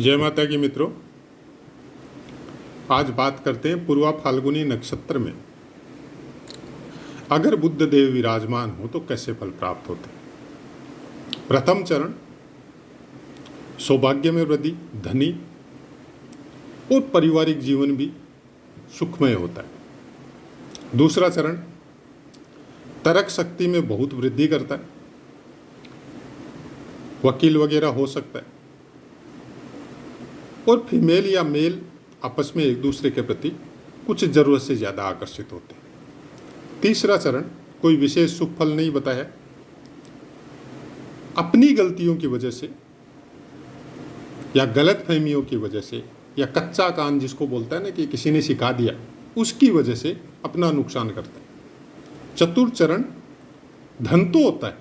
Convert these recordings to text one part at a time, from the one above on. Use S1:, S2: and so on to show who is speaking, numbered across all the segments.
S1: जय माता की मित्रों, आज बात करते हैं पूर्वा फाल्गुनी नक्षत्र में अगर बुद्ध देव विराजमान हो तो कैसे फल प्राप्त होते हैं। प्रथम चरण सौभाग्य में वृद्धि, धनी और पारिवारिक जीवन भी सुखमय होता है। दूसरा चरण तर्क शक्ति में बहुत वृद्धि करता है, वकील वगैरह हो सकता है, और फीमेल या मेल आपस में एक दूसरे के प्रति कुछ जरूरत से ज़्यादा आकर्षित होते हैं। तीसरा चरण कोई विशेष सुख फल नहीं बताया, अपनी गलतियों की वजह से या गलत फहमियों की वजह से या कच्चा कान जिसको बोलता है ना कि किसी ने सिखा दिया, उसकी वजह से अपना नुकसान करता है। चतुर्थ चरण धन तो होता है,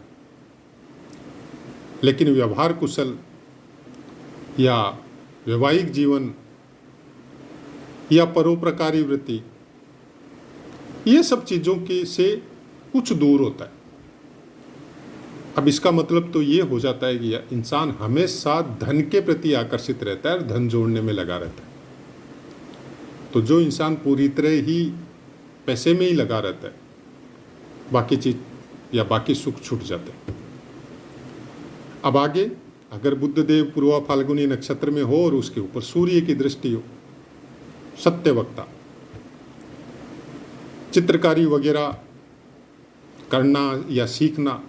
S1: लेकिन व्यवहार कुशल या वैवाहिक जीवन या परोपकारी वृत्ति, ये सब चीज़ों के से कुछ दूर होता है। अब इसका मतलब तो ये हो जाता है कि इंसान हमेशा धन के प्रति आकर्षित रहता है और धन जोड़ने में लगा रहता है। तो जो इंसान पूरी तरह ही पैसे में ही लगा रहता है, बाकी चीज या बाकी सुख छूट जाते हैं। अब आगे अगर बुद्ध देव पूर्वा फाल्गुनी नक्षत्र में हो और उसके ऊपर सूर्य की दृष्टि हो, सत्यवक्ता, चित्रकारी वगैरह करना या सीखना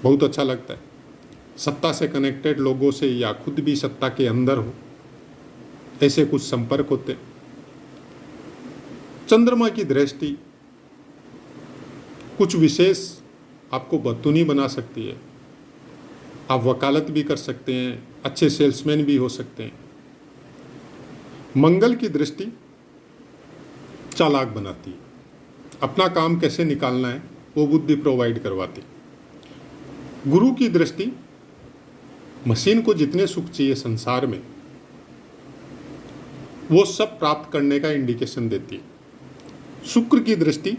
S1: बहुत अच्छा लगता है। सत्ता से कनेक्टेड लोगों से या खुद भी सत्ता के अंदर हो, ऐसे कुछ संपर्क होते हैं। चंद्रमा की दृष्टि कुछ विशेष आपको बतूनी बना सकती है। आप वकालत भी कर सकते हैं, अच्छे सेल्समैन भी हो सकते हैं। मंगल की दृष्टि चालाक बनाती है, अपना काम कैसे निकालना है वो बुद्धि प्रोवाइड करवाती। गुरु की दृष्टि मशीन को जितने सुख चाहिए संसार में वो सब प्राप्त करने का इंडिकेशन देती है। शुक्र की दृष्टि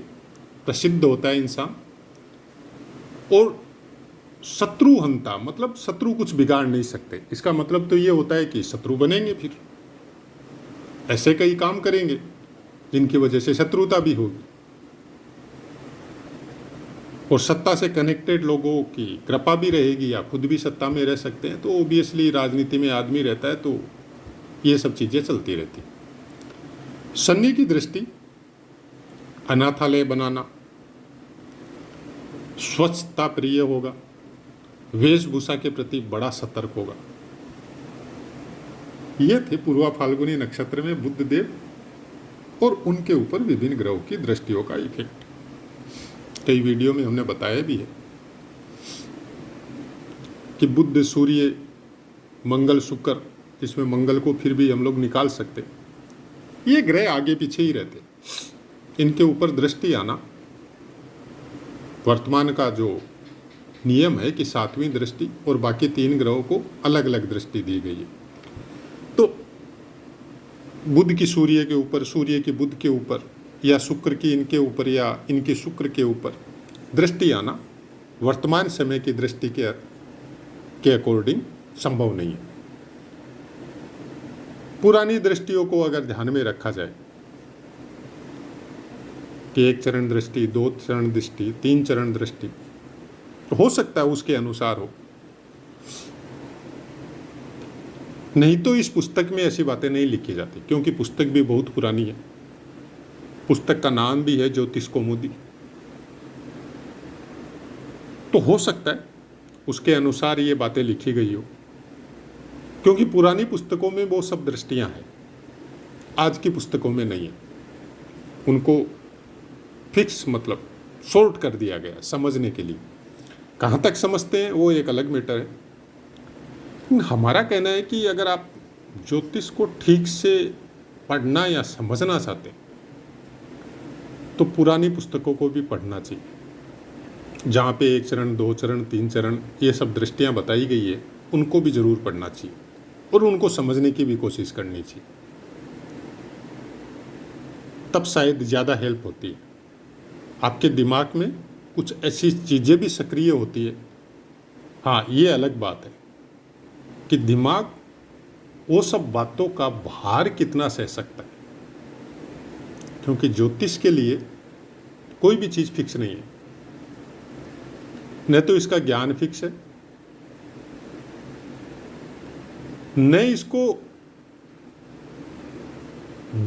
S1: प्रसिद्ध होता है इंसान, और शत्रुहंता मतलब शत्रु कुछ बिगाड़ नहीं सकते। इसका मतलब तो ये होता है कि शत्रु बनेंगे, फिर ऐसे कई काम करेंगे जिनकी वजह से शत्रुता भी होगी। और सत्ता से कनेक्टेड लोगों की कृपा भी रहेगी या खुद भी सत्ता में रह सकते हैं, तो ओबियसली राजनीति में आदमी रहता है तो ये सब चीज़ें चलती रहती। शनि की दृष्टि अनाथालय बनाना, स्वच्छता प्रिय होगा, वेशभूषा के प्रति बड़ा सतर्क होगा। ये थे पूर्वा फाल्गुनी नक्षत्र में बुद्ध देव और उनके ऊपर विभिन्न ग्रहों की दृष्टियों का इफेक्ट। कई वीडियो में हमने बताया भी है कि बुद्ध, सूर्य, मंगल, शुक्र, इसमें मंगल को फिर भी हम लोग निकाल सकते, ये ग्रह आगे पीछे ही रहते। इनके ऊपर दृष्टि आना वर्तमान का जो नियम है कि 7वीं दृष्टि, और बाकी 3 ग्रहों को अलग अलग दृष्टि दी गई है। तो बुध की सूर्य के ऊपर, सूर्य की बुध के ऊपर, या शुक्र की इनके ऊपर या इनके शुक्र के ऊपर दृष्टि आना वर्तमान समय की दृष्टि के अकॉर्डिंग संभव नहीं है। पुरानी दृष्टियों को अगर ध्यान में रखा जाए कि 1 चरण दृष्टि, 2 चरण दृष्टि, 3 चरण दृष्टि, तो हो सकता है उसके अनुसार हो, नहीं तो इस पुस्तक में ऐसी बातें नहीं लिखी जाती, क्योंकि पुस्तक भी बहुत पुरानी है। पुस्तक का नाम भी है ज्योतिष कौमुदी। तो हो सकता है उसके अनुसार ये बातें लिखी गई हो, क्योंकि पुरानी पुस्तकों में वो सब दृष्टियां हैं, आज की पुस्तकों में नहीं है। उनको फिक्स मतलब शॉर्ट कर दिया गया समझने के लिए। कहाँ तक समझते हैं वो एक अलग मैटर है। हमारा कहना है कि अगर आप ज्योतिष को ठीक से पढ़ना या समझना चाहते हैं तो पुरानी पुस्तकों को भी पढ़ना चाहिए। जहाँ पे 1 चरण, 2 चरण, 3 चरण ये सब दृष्टियाँ बताई गई है, उनको भी जरूर पढ़ना चाहिए और उनको समझने की भी कोशिश करनी चाहिए, तब शायद ज़्यादा हेल्प होती है। आपके दिमाग में कुछ ऐसी चीज़ें भी सक्रिय होती है। हाँ, ये अलग बात है कि दिमाग वो सब बातों का भार कितना सह सकता है, क्योंकि ज्योतिष के लिए कोई भी चीज़ फिक्स नहीं है। न तो इसका ज्ञान फिक्स है, न इसको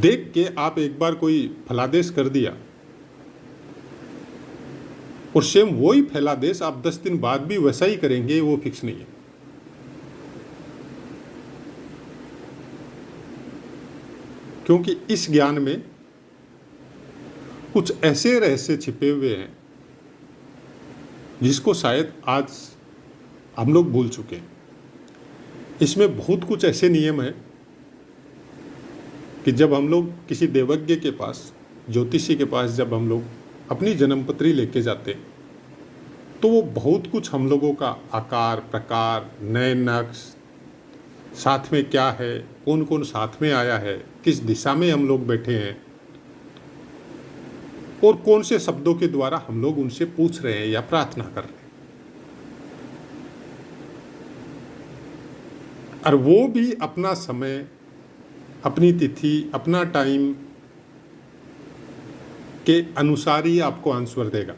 S1: देख के आप एक बार कोई फलादेश कर दिया और सेम वही फलादेश आप 10 दिन बाद भी वैसा ही करेंगे, वो फिक्स नहीं है। क्योंकि इस ज्ञान में कुछ ऐसे रहस्य छिपे हुए हैं जिसको शायद आज हम लोग भूल चुके हैं। इसमें बहुत कुछ ऐसे नियम है कि जब हम लोग किसी देवज्ञ के पास, ज्योतिषी के पास जब हम लोग अपनी जन्मपत्री लेके जाते हैं, तो वो बहुत कुछ हम लोगों का आकार प्रकार, नए नक्श, साथ में क्या है, कौन कौन साथ में आया है, किस दिशा में हम लोग बैठे हैं और कौन से शब्दों के द्वारा हम लोग उनसे पूछ रहे हैं या प्रार्थना कर रहे हैं, और वो भी अपना समय, अपनी तिथि, अपना टाइम के अनुसार ही आपको आंसर देगा,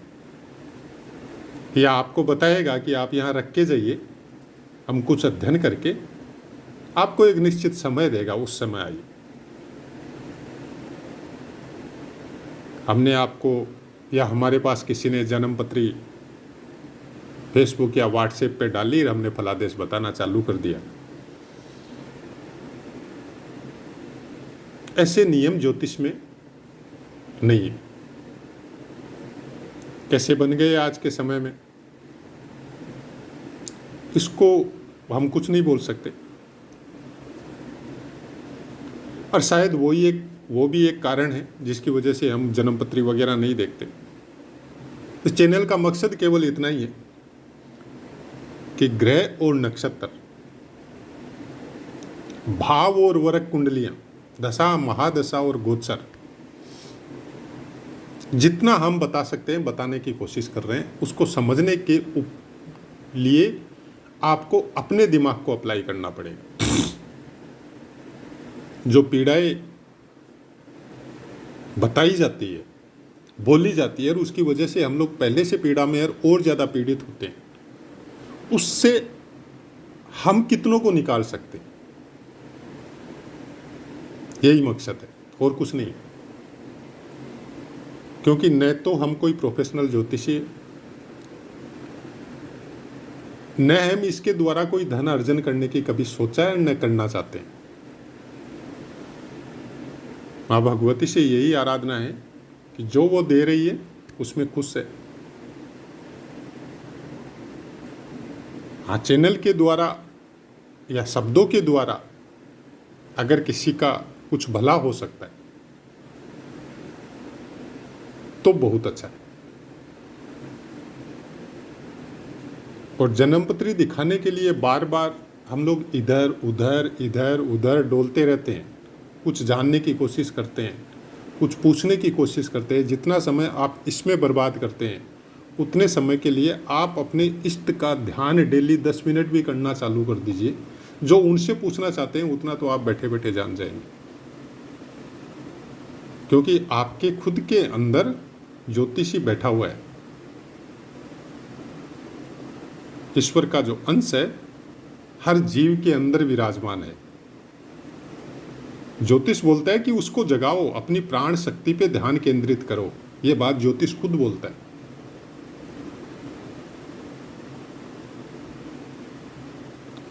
S1: या आपको बताएगा कि आप यहाँ रख के जाइए, हम कुछ अध्ययन करके आपको एक निश्चित समय देगा, उस समय आइए। हमने आपको या हमारे पास किसी ने जन्मपत्री फेसबुक या व्हाट्सएप पे डाली और हमने फलादेश बताना चालू कर दिया। ऐसे नियम ज्योतिष में नहीं है। कैसे बन गए आज के समय में, इसको हम कुछ नहीं बोल सकते, और शायद वो भी एक कारण है जिसकी वजह से हम जन्मपत्री वगैरह नहीं देखते। इस चैनल का मकसद केवल इतना ही है कि ग्रह और नक्षत्र, भाव और वरक कुंडलियां, दशा महादशा और गोचर, जितना हम बता सकते हैं बताने की कोशिश कर रहे हैं। उसको समझने के लिए आपको अपने दिमाग को अप्लाई करना पड़ेगा। जो पीड़ाएं बताई जाती है, बोली जाती है, और उसकी वजह से हम लोग पहले से पीड़ा में और ज़्यादा पीड़ित होते हैं, उससे हम कितनों को निकाल सकते हैं, यही मकसद है और कुछ नहीं। क्योंकि न तो हम कोई प्रोफेशनल ज्योतिषी, न हम इसके द्वारा कोई धन अर्जन करने की कभी सोचा है, न करना चाहते हैं। माँ भगवती से यही आराधना है कि जो वो दे रही है उसमें खुश है। हाँ, चैनल के द्वारा या शब्दों के द्वारा अगर किसी का कुछ भला हो सकता है तो बहुत अच्छा है। और जन्मपत्री दिखाने के लिए बार बार हम लोग इधर उधर डोलते रहते हैं, कुछ जानने की कोशिश करते हैं, कुछ पूछने की कोशिश करते हैं। जितना समय आप इसमें बर्बाद करते हैं, उतने समय के लिए आप अपने इष्ट का ध्यान डेली 10 मिनट भी करना चालू कर दीजिए। जो उनसे पूछना चाहते हैं उतना तो आप बैठे बैठे जान जाएंगे, क्योंकि आपके खुद के अंदर ज्योतिषी बैठा हुआ है। ईश्वर का जो अंश है हर जीव के अंदर विराजमान है। ज्योतिष बोलता है कि उसको जगाओ, अपनी प्राण शक्ति पे ध्यान केंद्रित करो। ये बात ज्योतिष खुद बोलता है।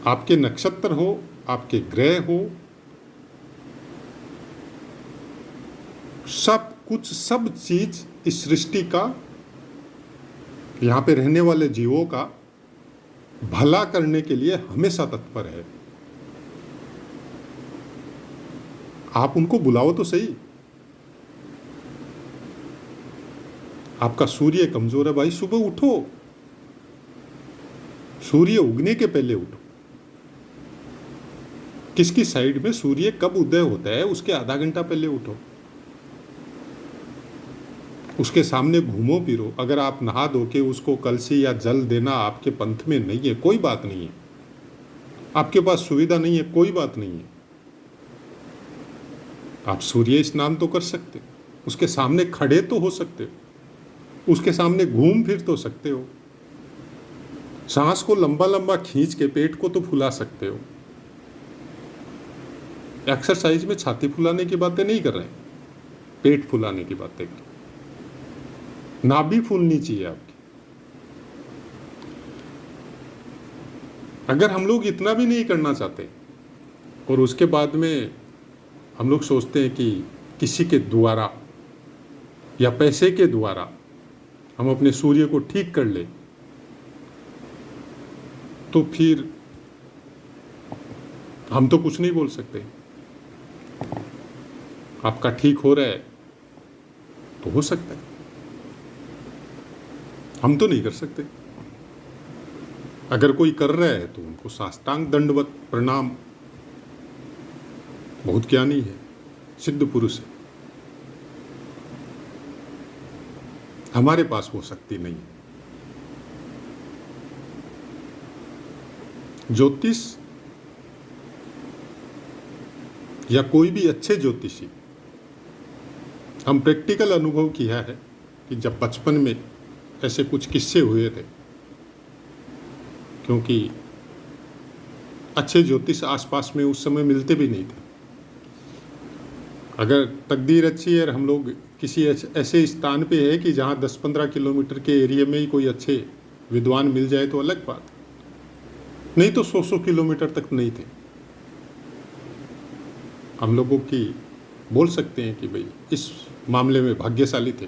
S1: आपके नक्षत्र हो, आपके ग्रह हो, सब कुछ, सब चीज इस सृष्टि का, यहां पे रहने वाले जीवों का भला करने के लिए हमेशा तत्पर है। आप उनको बुलाओ तो सही। आपका सूर्य कमजोर है भाई, सुबह उठो, सूर्य उगने के पहले उठो। किसकी साइड में सूर्य कब उदय होता है उसके आधा घंटा पहले उठो, उसके सामने घूमो फिरो। अगर आप नहा धो के उसको कलसी या जल देना आपके पंथ में नहीं है, कोई बात नहीं है। आपके पास सुविधा नहीं है, कोई बात नहीं है। आप सूर्य स्नान तो कर सकते हो, उसके सामने खड़े तो हो सकते हो, उसके सामने घूम फिर तो सकते हो, सांस को लंबा लंबा खींच के पेट को तो फुला सकते हो। एक्सरसाइज में छाती फुलाने की बातें नहीं कर रहे, पेट फुलाने की बातें कर रहे। नाभि फूलनी चाहिए आपकी। अगर हम लोग इतना भी नहीं करना चाहते और उसके बाद में हम लोग सोचते हैं कि किसी के द्वारा या पैसे के द्वारा हम अपने सूर्य को ठीक कर ले, तो फिर हम तो कुछ नहीं बोल सकते। आपका ठीक हो रहा है तो हो सकता है, हम तो नहीं कर सकते। अगर कोई कर रहा है तो उनको साष्टांग दंडवत प्रणाम, बहुत ज्ञानी है, सिद्ध पुरुष है। हमारे पास वो शक्ति नहीं है। ज्योतिष या कोई भी अच्छे ज्योतिषी, हम प्रैक्टिकल अनुभव किया है कि जब बचपन में ऐसे कुछ किस्से हुए थे, क्योंकि अच्छे ज्योतिष आसपास में उस समय मिलते भी नहीं थे। अगर तकदीर अच्छी है और हम लोग किसी ऐसे स्थान पे है कि जहाँ 10-15 किलोमीटर के एरिया में ही कोई अच्छे विद्वान मिल जाए तो अलग बात, नहीं तो 100-100 किलोमीटर तक नहीं थे। हम लोगों की बोल सकते हैं कि भाई इस मामले में भाग्यशाली थे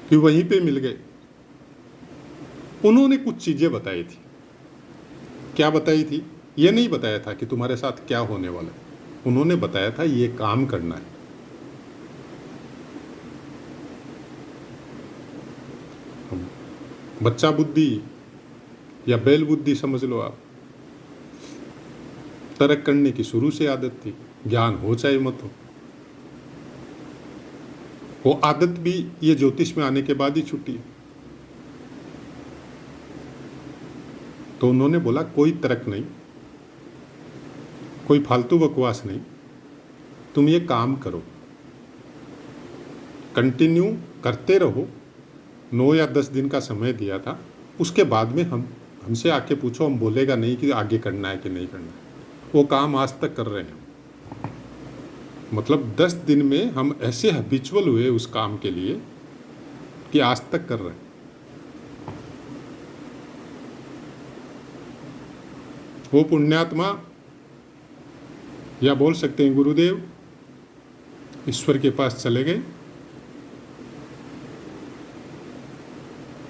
S1: कि वहीं पे मिल गए। उन्होंने कुछ चीज़ें बताई थी। क्या बताई थी? ये नहीं बताया था कि तुम्हारे साथ क्या होने वाला है, उन्होंने बताया था ये काम करना है। बच्चा बुद्धि या बैल बुद्धि समझ लो आप, तर्क करने की शुरू से आदत थी, ज्ञान हो चाहे मत हो। वो आदत भी ये ज्योतिष में आने के बाद ही छूटी। तो उन्होंने बोला कोई तर्क नहीं, कोई फालतू बकवास नहीं, तुम ये काम करो, कंटिन्यू करते रहो। 9 या 10 दिन का समय दिया था, उसके बाद में हमसे आके पूछो, हम बोलेगा नहीं कि आगे करना है कि नहीं करना है। वो काम आज तक कर रहे हैं। मतलब 10 दिन में हम ऐसे हैबिचुअल हुए उस काम के लिए कि आज तक कर रहे हैं। वो पुण्यात्मा, या बोल सकते हैं गुरुदेव, ईश्वर के पास चले गए,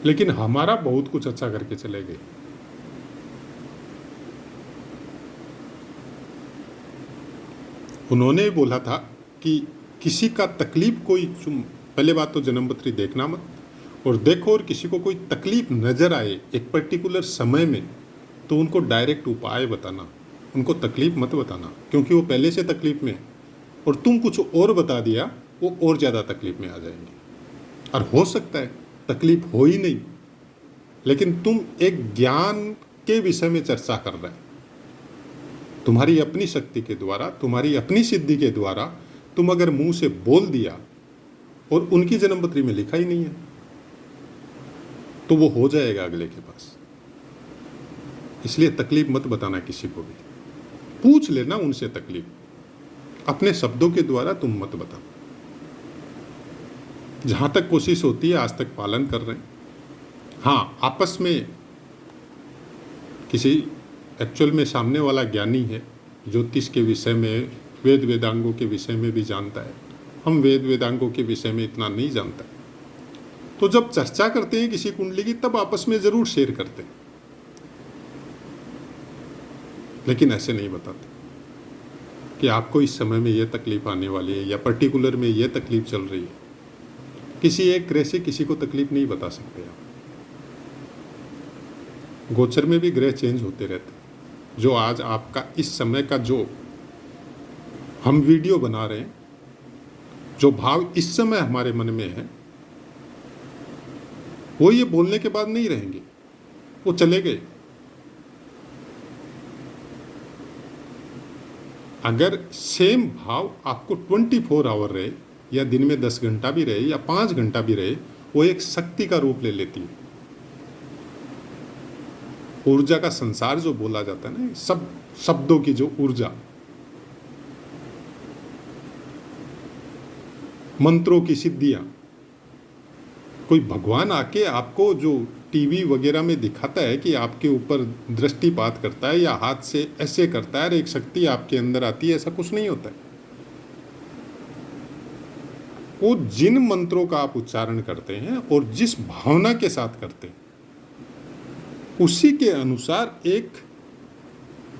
S1: लेकिन हमारा बहुत कुछ अच्छा करके चले गए। उन्होंने बोला था कि किसी का तकलीफ कोई, पहले बात तो जन्मपत्री देखना मत, और देखो और किसी को कोई तकलीफ नज़र आए एक पर्टिकुलर समय में तो उनको डायरेक्ट उपाय बताना, उनको तकलीफ मत बताना, क्योंकि वो पहले से तकलीफ में, और तुम कुछ और बता दिया वो और ज़्यादा तकलीफ में आ जाएंगे। और हो सकता है तकलीफ हो ही नहीं, लेकिन तुम एक ज्ञान के विषय में चर्चा कर रहे हैं, तुम्हारी अपनी शक्ति के द्वारा, तुम्हारी अपनी सिद्धि के द्वारा तुम अगर मुंह से बोल दिया और उनकी जन्मपत्री में लिखा ही नहीं है, तो वो हो जाएगा अगले के पास। इसलिए तकलीफ मत बताना किसी को भी, पूछ लेना उनसे तकलीफ, अपने शब्दों के द्वारा तुम मत बताओ। जहां तक कोशिश होती है आज तक पालन कर रहे हैं। हाँ, आपस में किसी एक्चुअल में सामने वाला ज्ञानी है, ज्योतिष के विषय में, वेद वेदांगों के विषय में भी जानता है, हम वेद वेदांगों के विषय में इतना नहीं जानता, तो जब चर्चा करते हैं किसी कुंडली की तब आपस में जरूर शेयर करते हैं, लेकिन ऐसे नहीं बताते कि आपको इस समय में ये तकलीफ आने वाली है या पर्टिकुलर में ये तकलीफ चल रही है। किसी एक ग्रह से किसी को तकलीफ नहीं बता सकते आप। गोचर में भी ग्रह चेंज होते रहते हैं। जो आज आपका इस समय का जो हम वीडियो बना रहे हैं, जो भाव इस समय हमारे मन में है, वो ये बोलने के बाद नहीं रहेंगे, वो चले गए। अगर सेम भाव आपको 24 आवर रहे, या दिन में 10 घंटा भी रहे या 5 घंटा भी रहे, वो एक शक्ति का रूप ले लेती है। ऊर्जा का संसार जो बोला जाता है ना, सब शब्दों की जो ऊर्जा, मंत्रों की सिद्धियां, कोई भगवान आके आपको जो टीवी वगैरह में दिखाता है कि आपके ऊपर दृष्टिपात करता है या हाथ से ऐसे करता है और एक शक्ति आपके अंदर आती है, ऐसा कुछ नहीं होता है। वो जिन मंत्रों का आप उच्चारण करते हैं और जिस भावना के साथ करते हैं, उसी के अनुसार एक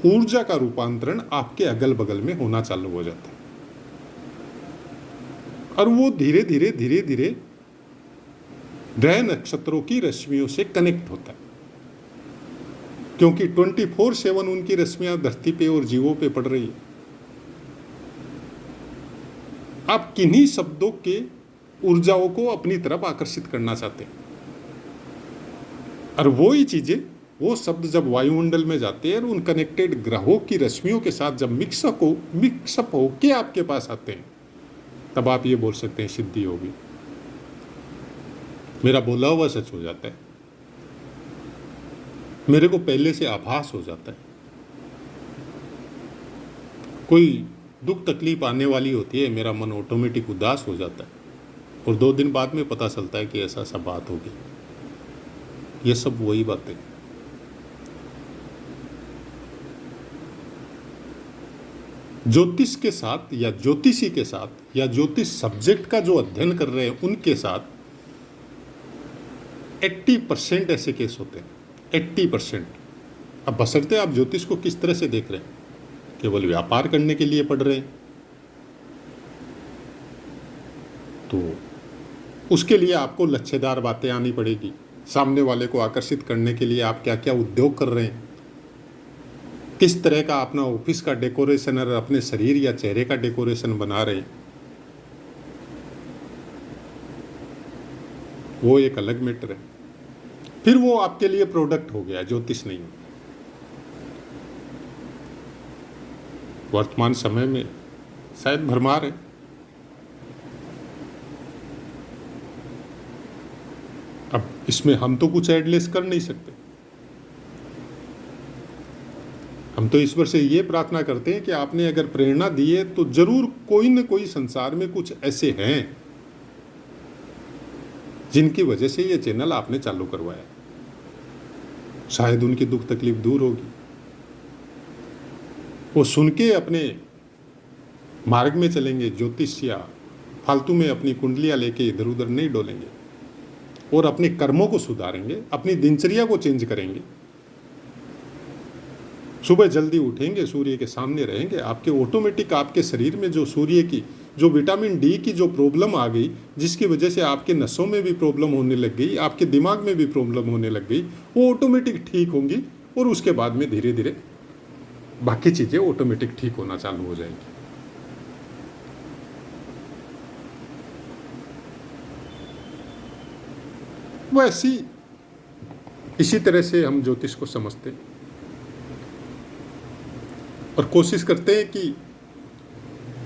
S1: ऊर्जा का रूपांतरण आपके अगल बगल में होना चालू हो जाता है, और वो धीरे धीरे धीरे धीरे ग्रह नक्षत्रों की रश्मियों से कनेक्ट होता है, क्योंकि 24/7 उनकी रश्मियां धरती पे और जीवों पे पड़ रही है। आप किन्हीं शब्दों के ऊर्जाओं को अपनी तरफ आकर्षित करना चाहते हैं, और वो ही चीजें, वो शब्द जब वायुमंडल में जाते हैं और उन कनेक्टेड ग्रहों की रश्मियों के साथ जब मिक्सअप हो के आपके पास आते हैं, तब आप ये बोल सकते हैं सिद्धि होगी। मेरा बोला हुआ सच हो जाता है, मेरे को पहले से आभास हो जाता है। कोई दुख तकलीफ आने वाली होती है, मेरा मन ऑटोमेटिक उदास हो जाता है, और 2 दिन बाद में पता चलता है कि ऐसा सब बात होगी। ये सब वही बातें। ज्योतिष के साथ या ज्योतिषी के साथ या ज्योतिष सब्जेक्ट का जो अध्ययन कर रहे हैं उनके साथ 80% ऐसे केस होते हैं, 80%। अब बशर्ते आप ज्योतिष को किस तरह से देख रहे हैं, केवल व्यापार करने के लिए पढ़ रहे हैं, तो उसके लिए आपको लच्छेदार बातें आनी पड़ेगी। सामने वाले को आकर्षित करने के लिए आप क्या क्या उद्योग कर रहे हैं, किस तरह का अपना ऑफिस का डेकोरेशन और अपने शरीर या चेहरे का डेकोरेशन बना रहे हैं, वो एक अलग मैटर है। फिर वो आपके लिए प्रोडक्ट हो गया, ज्योतिष नहीं। वर्तमान समय में शायद भरमार है। अब इसमें हम तो कुछ एडलेस कर नहीं सकते। हम तो ईश्वर से ये प्रार्थना करते हैं कि आपने अगर प्रेरणा दी है तो जरूर कोई न कोई संसार में कुछ ऐसे हैं जिनकी वजह से ये चैनल आपने चालू करवाया। शायद उनकी दुख तकलीफ दूर होगी, वो सुन के अपने मार्ग में चलेंगे, ज्योतिष या फालतू में अपनी कुंडलियां लेके इधर उधर नहीं डोलेंगे, और अपने कर्मों को सुधारेंगे, अपनी दिनचर्या को चेंज करेंगे। सुबह जल्दी उठेंगे, सूर्य के सामने रहेंगे, आपके ऑटोमेटिक आपके शरीर में जो सूर्य की जो विटामिन डी की जो प्रॉब्लम आ गई, जिसकी वजह से आपके नसों में भी प्रॉब्लम होने लग गई, आपके दिमाग में भी प्रॉब्लम होने लग गई, वो ऑटोमेटिक ठीक होंगी, और उसके बाद में धीरे धीरे बाकी चीज़ें ऑटोमेटिक ठीक होना चालू हो जाएंगी। वैसी इसी तरह से हम ज्योतिष को समझते हैं और कोशिश करते हैं कि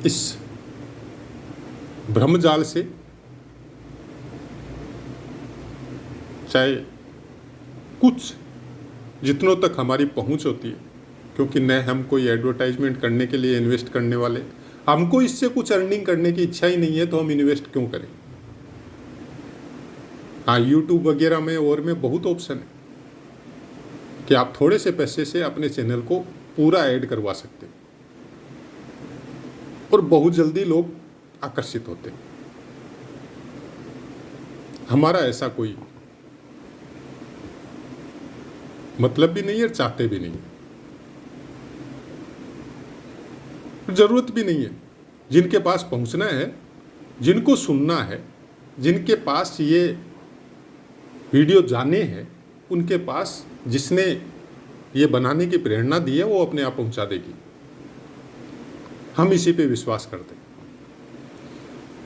S1: इस ब्रह्मजाल से चाहे कुछ जितनों तक हमारी पहुंच होती है, क्योंकि न हम कोई एडवर्टाइजमेंट करने के लिए इन्वेस्ट करने वाले, हमको इससे कुछ अर्निंग करने की इच्छा ही नहीं है, तो हम इन्वेस्ट क्यों करें। हाँ, यूट्यूब वगैरह में और में बहुत ऑप्शन है कि आप थोड़े से पैसे से अपने चैनल को पूरा ऐड करवा सकते हैं, और बहुत जल्दी लोग आकर्षित होते हैं। हमारा ऐसा कोई मतलब भी नहीं है, चाहते भी नहीं, जरूरत भी नहीं है। जिनके पास पहुंचना है, जिनको सुनना है, जिनके पास ये वीडियो जाने हैं, उनके पास जिसने ये बनाने की प्रेरणा दी है, वो अपने आप पहुंचा देगी। हम इसी पे विश्वास करते हैं,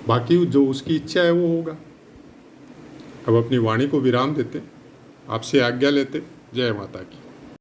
S1: बाकी जो उसकी इच्छा है वो होगा। अब अपनी वाणी को विराम देते, आपसे आज्ञा लेते। जय माता की।